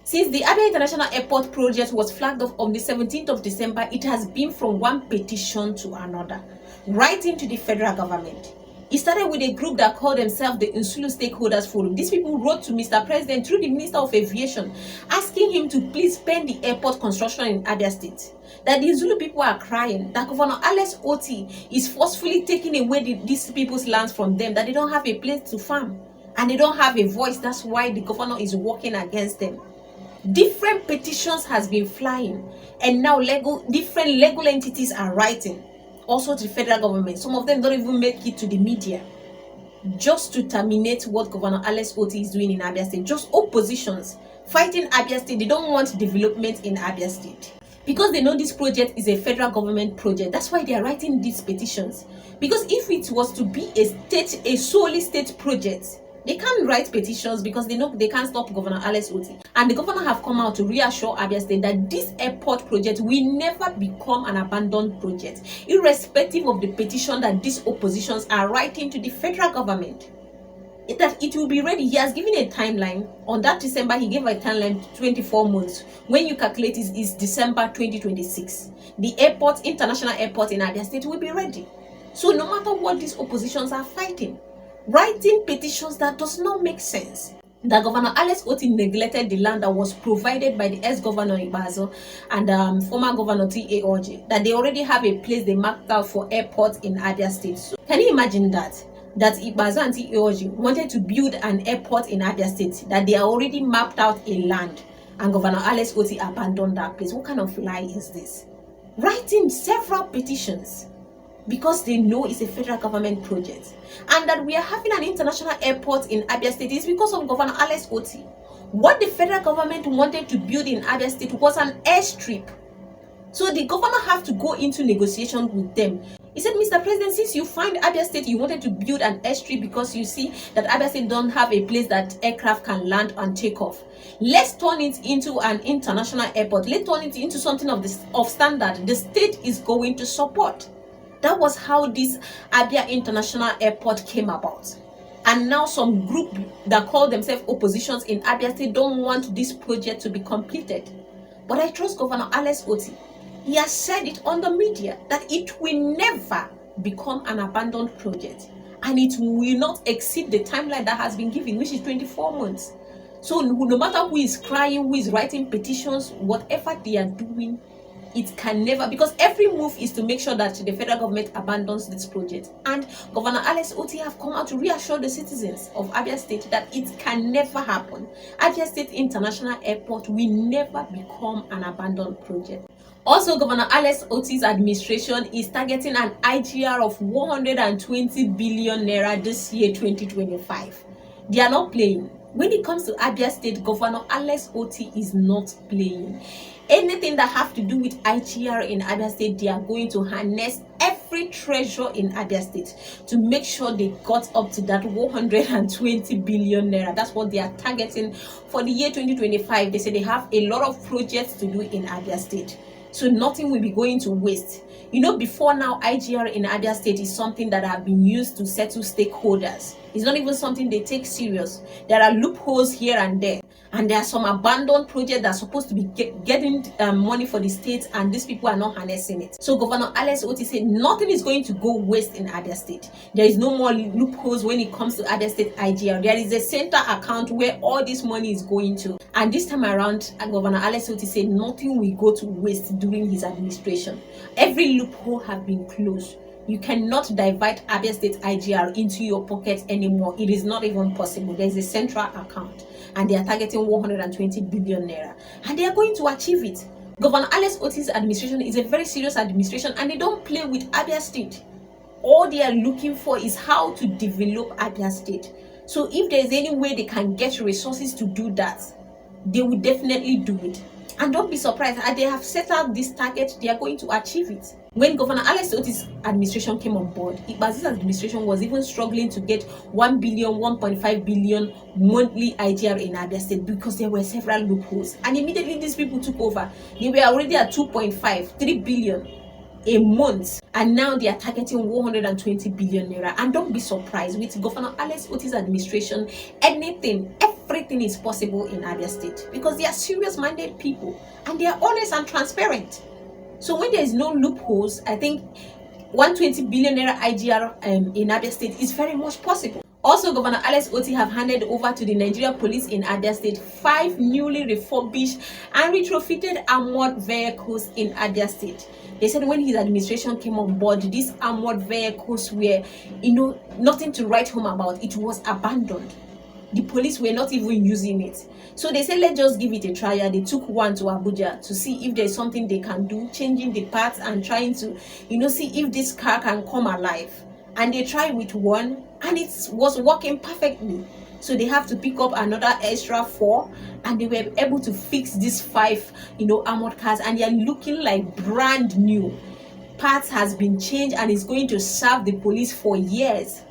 Since the Abia International Airport Project was flagged off on the 17th of December, it has been from one petition to another, writing to the federal government. It started with a group that called themselves the Insulu Stakeholders Forum. These people wrote to Mr. President through the Minister of Aviation, asking him to please spend the airport construction in Abia State. That the Zulu people are crying, that Governor Alex Otti is forcefully taking away these people's lands from them, that they don't have a place to farm, and they don't have a voice. That's why the governor is working against them. Different petitions has been flying, and now different legal entities are writing also to the federal government. Some of them don't even make it to the media, just to terminate what Governor Alex Otti is doing in Abia State. Just oppositions fighting Abia State. They don't want development in Abia State because they know this project is a federal government project. That's why they are writing these petitions. Because if it was to be a solely state project, they can't write petitions because they know they can't stop Governor Alex Otti. And the governor have come out to reassure Abia State that this airport project will never become an abandoned project, irrespective of the petition that these oppositions are writing to the federal government. That it will be ready. He has given a timeline. On that December, he gave a timeline 24 months. When you calculate it, is December 2026. The international airport in Abia State will be ready. So no matter what these oppositions are fighting, writing petitions that does not make sense. That Governor Alex Otti neglected the land that was provided by the ex-governor Ibazo and former governor T.A. Oji. That they already have a place they marked out for airports in Abia State. So can you imagine that Ibazo and T.A. Oji wanted to build an airport in Abia State, that they already mapped out a land, and Governor Alex Otti abandoned that place? What kind of lie is this? Writing several petitions because they know it's a federal government project, and that we are having an international airport in Abia State is because of Governor Alex Otti. What the federal government wanted to build in Abia State was an airstrip. So the governor have to go into negotiation with them. He said, Mr. President, since you find Abia State, you wanted to build an airstrip because you see that Abia State don't have a place that aircraft can land and take off. Let's turn it into an international airport. Let's turn it into something of standard the state is going to support. That was how this Abia International Airport came about. And now some group that call themselves oppositions in Abia State don't want this project to be completed. But I trust Governor Alex Otti. He has said it on the media that it will never become an abandoned project. And it will not exceed the timeline that has been given, which is 24 months. So no matter who is crying, who is writing petitions, whatever they are doing, it can never, because every move is to make sure that the federal government abandons this project. And Governor Alex Otti have come out to reassure the citizens of Abia State that it can never happen. Abia State International Airport will never become an abandoned project. Also, Governor Alex Otti's administration is targeting an IGR of 120 billion naira this year, 2025. They are not playing. When it comes to Abia State, Governor Alex Otti is not playing. Anything that have to do with IGR in Abia State, they are going to harness every treasure in Abia State to make sure they got up to that 120 billion naira. That's what they are targeting for the year 2025. They say they have a lot of projects to do in Abia State. So nothing will be going to waste. You know, before now, IGR in Abia State is something that have been used to settle stakeholders. It's not even something they take serious. There are loopholes here and there. And there are some abandoned projects that are supposed to be getting money for the state, and these people are not harnessing it. So Governor Alex Otti said nothing is going to go waste in Abia State. There is no more loopholes when it comes to Abia State IGR. There is a center account where all this money is going to. And this time around, Governor Alex Otti said nothing will go to waste during his administration. Every loophole has been closed. You cannot divert Abia State IGR into your pocket anymore. It is not even possible. There is a central account, and they are targeting 120 billion naira, and they are going to achieve it. Governor Alex Otti's administration is a very serious administration, and they don't play with Abia State. All they are looking for is how to develop Abia State. So if there is any way they can get resources to do that, they will definitely do it. And don't be surprised, as they have set out this target, they are going to achieve it. When Governor Alex Otti's administration came on board, Ibazi's administration was even struggling to get 1 billion, 1.5 billion monthly IGR in Abia State because there were several loopholes. And immediately these people took over. They were already at 2.5, 3 billion. a month, and now they are targeting 120 billion naira. And don't be surprised, with Governor Alex Otti's administration, everything is possible in Abia State, because they are serious-minded people and they are honest and transparent. So when there is no loopholes, I think 120 billion naira IGR in Abia State is very much possible. Also, Governor Alex Otti have handed over to the Nigeria Police in Abia State 5 newly refurbished and retrofitted armored vehicles in Abia State. They said when his administration came on board, these armored vehicles were, nothing to write home about. It was abandoned. The police were not even using it. So they said, let's just give it a trial. They took one to Abuja to see if there's something they can do, changing the parts and trying to, see if this car can come alive. And they tried with one, and it was working perfectly. So they have to pick up another extra 4, and they were able to fix these 5 armored cars, and they are looking like brand new. Parts has been changed and is going to serve the police for years.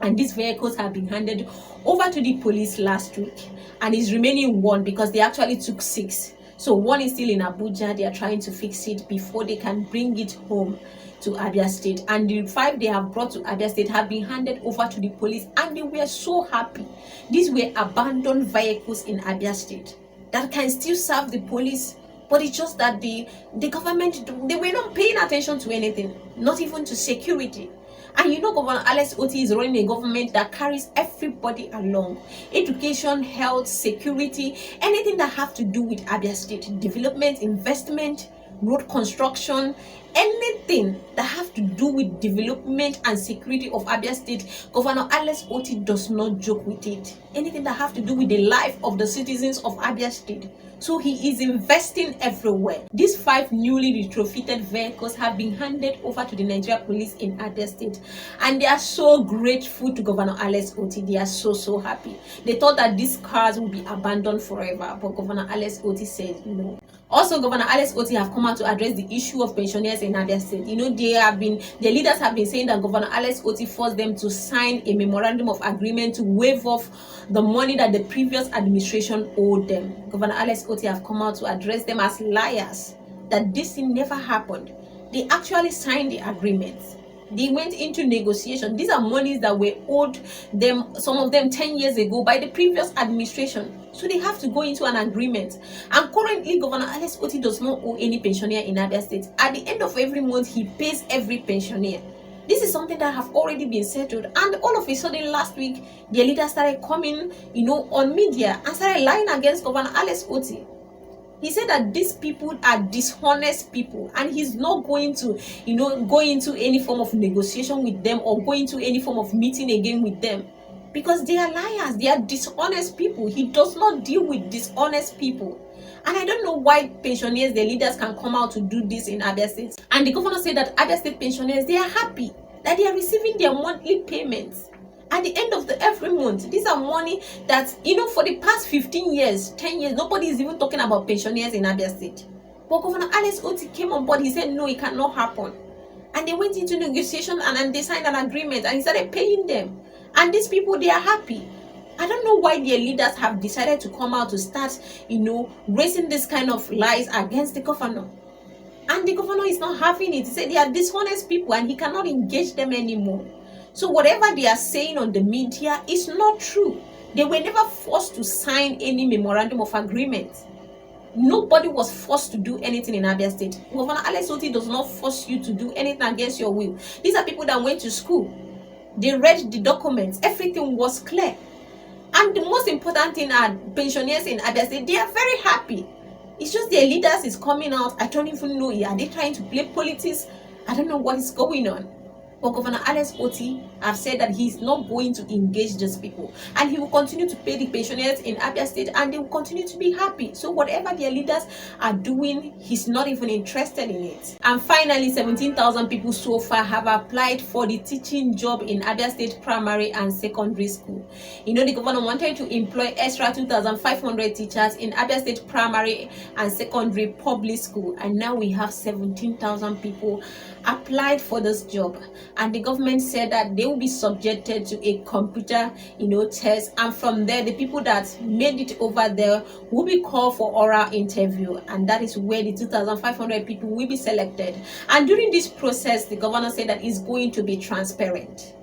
And these vehicles have been handed over to the police last week, and is remaining 1 because they actually took 6. So 1 is still in Abuja. They are trying to fix it before they can bring it home to Abia State, and the 5 they have brought to Abia State have been handed over to the police, and they were so happy. These were abandoned vehicles in Abia State that can still serve the police, but it's just that the government, they were not paying attention to anything, not even to security. And Governor Alex Otti is running a government that carries everybody along. Education, health, security, anything that have to do with Abia State, development, investment, road construction, anything that have to do with development and security of Abia State, Governor Alex Otti does not joke with it. Anything that have to do with the life of the citizens of Abia State. So he is investing everywhere. These 5 newly retrofitted vehicles have been handed over to the Nigeria Police in Abia State, and they are so grateful to Governor Alex Otti. They are so happy. They thought that these cars would be abandoned forever, but Governor Alex Otti said no. Also, Governor Alex Otti have come out to address the issue of pensioners in Abia State. Their leaders have been saying that Governor Alex Otti forced them to sign a memorandum of agreement to waive off the money that the previous administration owed them. Governor Alex Otti have come out to address them as liars, that this thing never happened. They actually signed the agreements. They went into negotiation. These are monies that were owed them, some of them 10 years ago, by the previous administration. So they have to go into an agreement. And currently, Governor Alex Otti does not owe any pensioner in Abia State. At the end of every month, he pays every pensioner. This is something that have already been settled. And all of a sudden, last week, their leaders started coming, on media and started lying against Governor Alex Otti. He said that these people are dishonest people, and he's not going to, go into any form of negotiation with them or go into any form of meeting again with them, because they are liars. They are dishonest people. He does not deal with dishonest people. And I don't know why pensioners, their leaders, can come out to do this in Abia State. And the governor said that Abia State pensioners, they are happy that they are receiving their monthly payments at the end of every month. These are money that, for the past 15 years, 10 years, nobody is even talking about pensioners in Abia State. But Governor Alex Otti came on board. He said, no, it cannot happen. And they went into negotiation and they signed an agreement, and he started paying them. And these people, they are happy. I don't know why their leaders have decided to come out to start, raising this kind of lies against the governor. And the governor is not having it. He said they are dishonest people and he cannot engage them anymore. So whatever they are saying on the media is not true. They were never forced to sign any memorandum of agreement. Nobody was forced to do anything in Abia State. Governor Alex Otti does not force you to do anything against your will. These are people that went to school. They read the documents. Everything was clear. And the most important thing are pensioners in Abia State. They are very happy. It's just their leaders is coming out. I don't even know. Are they trying to play politics? I don't know what is going on. But Governor Alex Otti have said that he's not going to engage these people, and he will continue to pay the pensioners in Abia State, and they will continue to be happy. So whatever their leaders are doing, he's not even interested in it. And finally, 17,000 people so far have applied for the teaching job in Abia State primary and secondary school. The governor wanted to employ extra 2,500 teachers in Abia State primary and secondary public school, and now we have 17,000 people applied for this job. and the government said that they will be subjected to a computer test, and from there the people that made it over there will be called for oral interview, and that is where the 2,500 people will be selected. And during this process, the governor said that it's going to be transparent,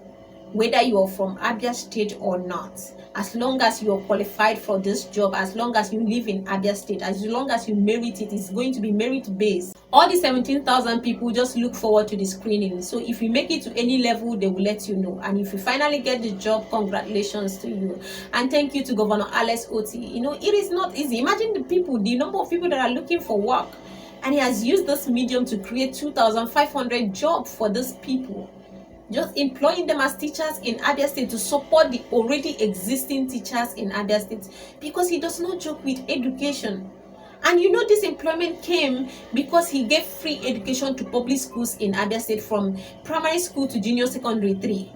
whether you are from Abia State or not. As long as you are qualified for this job, as long as you live in Abia State, as long as you merit it, it's going to be merit based. All the 17,000 people just look forward to the screening. So if you make it to any level, they will let you know. And if you finally get the job, congratulations to you. And thank you to Governor Alex Otti. It is not easy. Imagine the number of people that are looking for work. And he has used this medium to create 2,500 jobs for these people, just employing them as teachers in Abia State to support the already existing teachers in Abia State, because he does not joke with education. And this employment came because he gave free education to public schools in Abia State, from primary school to junior secondary 3.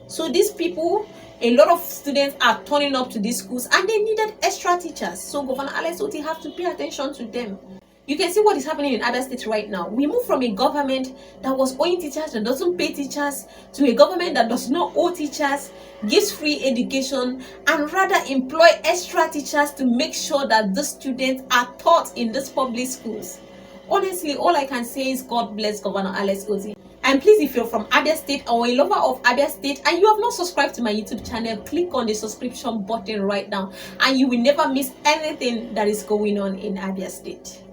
So these people, a lot of students are turning up to these schools, and they needed extra teachers. So Governor Alex Otti have to pay attention to them. You can see what is happening in Abia State right now. We moved from a government that was owing teachers, that doesn't pay teachers, to a government that does not owe teachers, gives free education, and rather employ extra teachers to make sure that the students are taught in these public schools. Honestly, all I can say is God bless Governor Alex Otti. And please, if you're from Abia State or a lover of Abia State and you have not subscribed to my YouTube channel, click on the subscription button right now, and you will never miss anything that is going on in Abia State.